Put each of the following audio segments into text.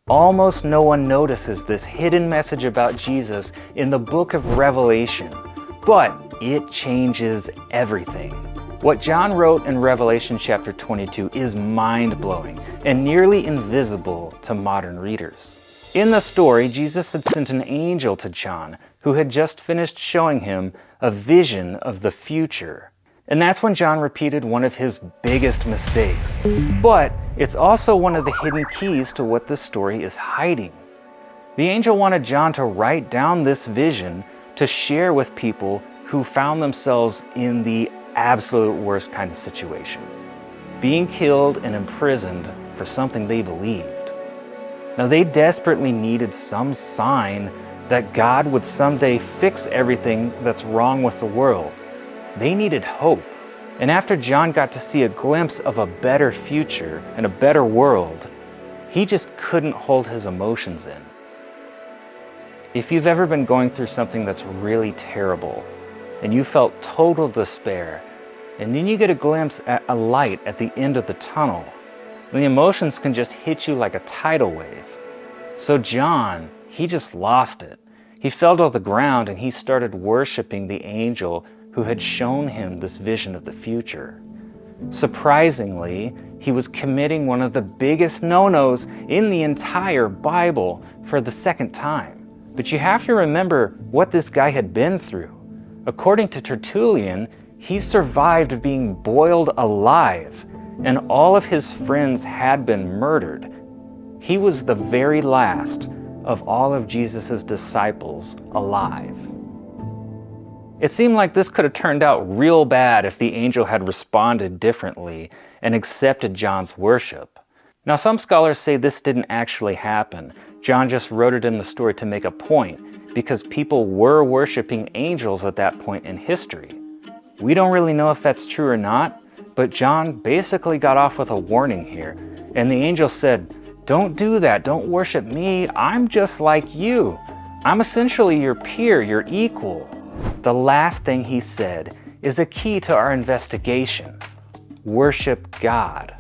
Almost no one notices this hidden message about Jesus in the book of Revelation, but it changes everything. What John wrote in Revelation chapter 22 is mind-blowing and nearly invisible to modern readers. In the story, Jesus had sent an angel to John who had just finished showing him a vision of the future. And that's when John repeated one of his biggest mistakes. But it's also one of the hidden keys to what this story is hiding. The angel wanted John to write down this vision to share with people who found themselves in the absolute worst kind of situation, being killed and imprisoned for something they believed. Now, they desperately needed some sign that God would someday fix everything that's wrong with the world. They needed hope. And after John got to see a glimpse of a better future and a better world, he just couldn't hold his emotions in. If you've ever been going through something that's really terrible, and you felt total despair, and then you get a glimpse at a light at the end of the tunnel, the emotions can just hit you like a tidal wave. So John, he just lost it. He fell to the ground and he started worshiping the angel who had shown him this vision of the future. Surprisingly, he was committing one of the biggest no-nos in the entire Bible for the second time. But you have to remember what this guy had been through. According to Tertullian, he survived being boiled alive, and all of his friends had been murdered. He was the very last of all of Jesus' disciples alive. It seemed like this could have turned out real bad if the angel had responded differently and accepted John's worship. Now, some scholars say this didn't actually happen. John just wrote it in the story to make a point, because people were worshiping angels at that point in history. We don't really know if that's true or not, but John basically got off with a warning here, and the angel said, "Don't do that, don't worship me, I'm just like you. I'm essentially your peer, your equal." The last thing he said is a key to our investigation. Worship God.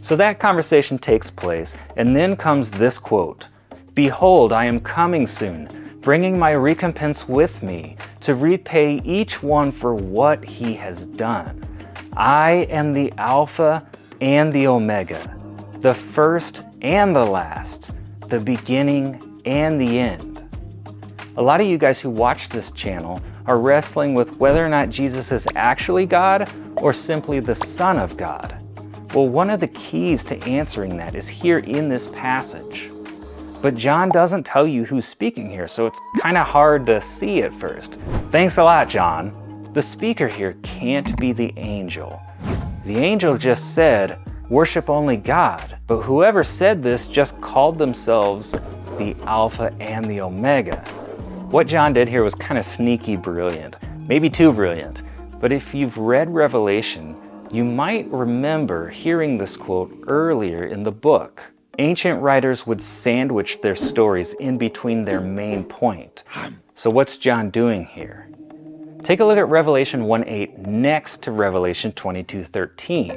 So that conversation takes place, and then comes this quote, "Behold, I am coming soon, bringing my recompense with me, to repay each one for what he has done. I am the Alpha and the Omega, the first and the last, the beginning and the end." A lot of you guys who watch this channel are wrestling with whether or not Jesus is actually God or simply the Son of God. Well, one of the keys to answering that is here in this passage. But John doesn't tell you who's speaking here, so it's kind of hard to see at first. Thanks a lot, John. The speaker here can't be the angel. The angel just said, "Worship only God." But whoever said this just called themselves the Alpha and the Omega. What John did here was kind of sneaky brilliant, maybe too brilliant. But if you've read Revelation, you might remember hearing this quote earlier in the book. Ancient writers would sandwich their stories in between their main point. So what's John doing here? Take a look at Revelation 1:8 next to Revelation 22:13.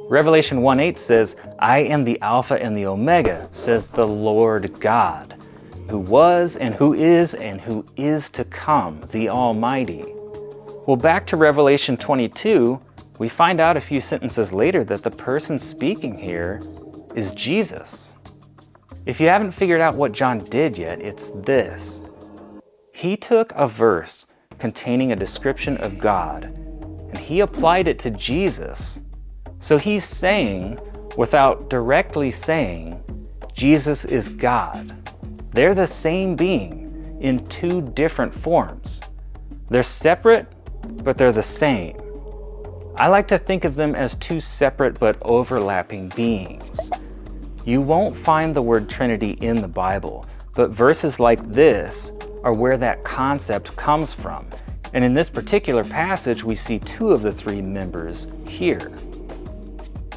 Revelation 1:8 says, "I am the Alpha and the Omega, says the Lord God, who was and who is to come, the Almighty." Well, back to Revelation 22, we find out a few sentences later that the person speaking here is Jesus. If you haven't figured out what John did yet, it's this. He took a verse containing a description of God, and he applied it to Jesus. So he's saying, without directly saying, Jesus is God. They're the same being in two different forms. They're separate, but they're the same. I like to think of them as two separate but overlapping beings. You won't find the word Trinity in the Bible, but verses like this are where that concept comes from. And in this particular passage, we see two of the three members here.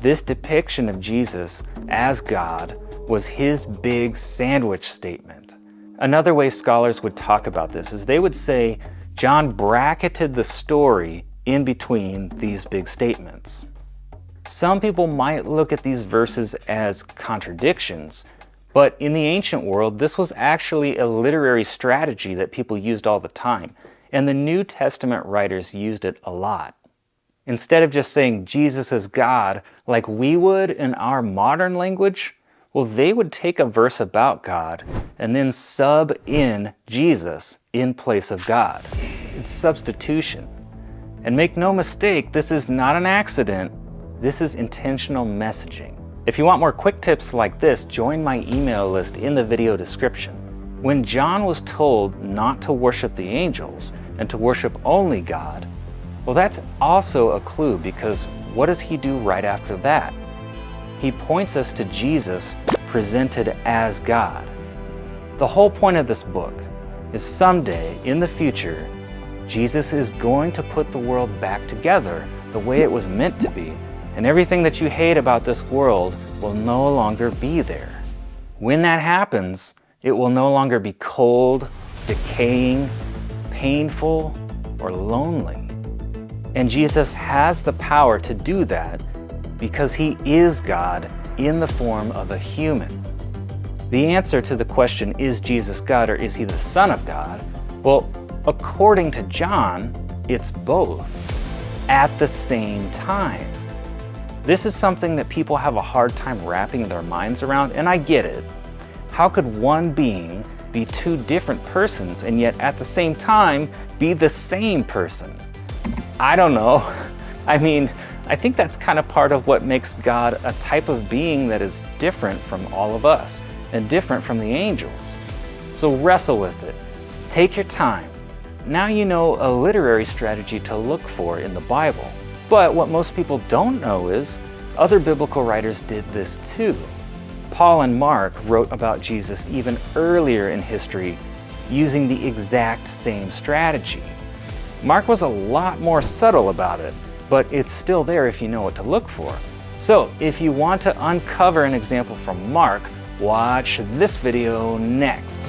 This depiction of Jesus as God was his big sandwich statement. Another way scholars would talk about this is they would say John bracketed the story in between these big statements. Some people might look at these verses as contradictions, But in the ancient world, this was actually a literary strategy that people used all the time, and the New Testament writers used it a lot. Instead of just saying Jesus is God like we would in our modern language, well, they would take a verse about God and then sub in Jesus in place of God. It's substitution. And make no mistake, this is not an accident. This is intentional messaging. If you want more quick tips like this, join my email list in the video description. When John was told not to worship the angels and to worship only God, well, that's also a clue, because what does he do right after that? He points us to Jesus presented as God. The whole point of this book is someday in the future, Jesus is going to put the world back together the way it was meant to be, and everything that you hate about this world will no longer be there. When that happens, it will no longer be cold, decaying, painful, or lonely. And Jesus has the power to do that because he is God in the form of a human. The answer to the question, is Jesus God or is he the Son of God? Well, according to John, it's both at the same time. This is something that people have a hard time wrapping their minds around, and I get it. How could one being be two different persons and yet at the same time be the same person? I don't know. I mean, I think that's kind of part of what makes God a type of being that is different from all of us and different from the angels. So wrestle with it. Take your time. Now you know a literary strategy to look for in the Bible. But what most people don't know is other biblical writers did this too. Paul and Mark wrote about Jesus even earlier in history using the exact same strategy. Mark was a lot more subtle about it, but it's still there if you know what to look for. So if you want to uncover an example from Mark, watch this video next.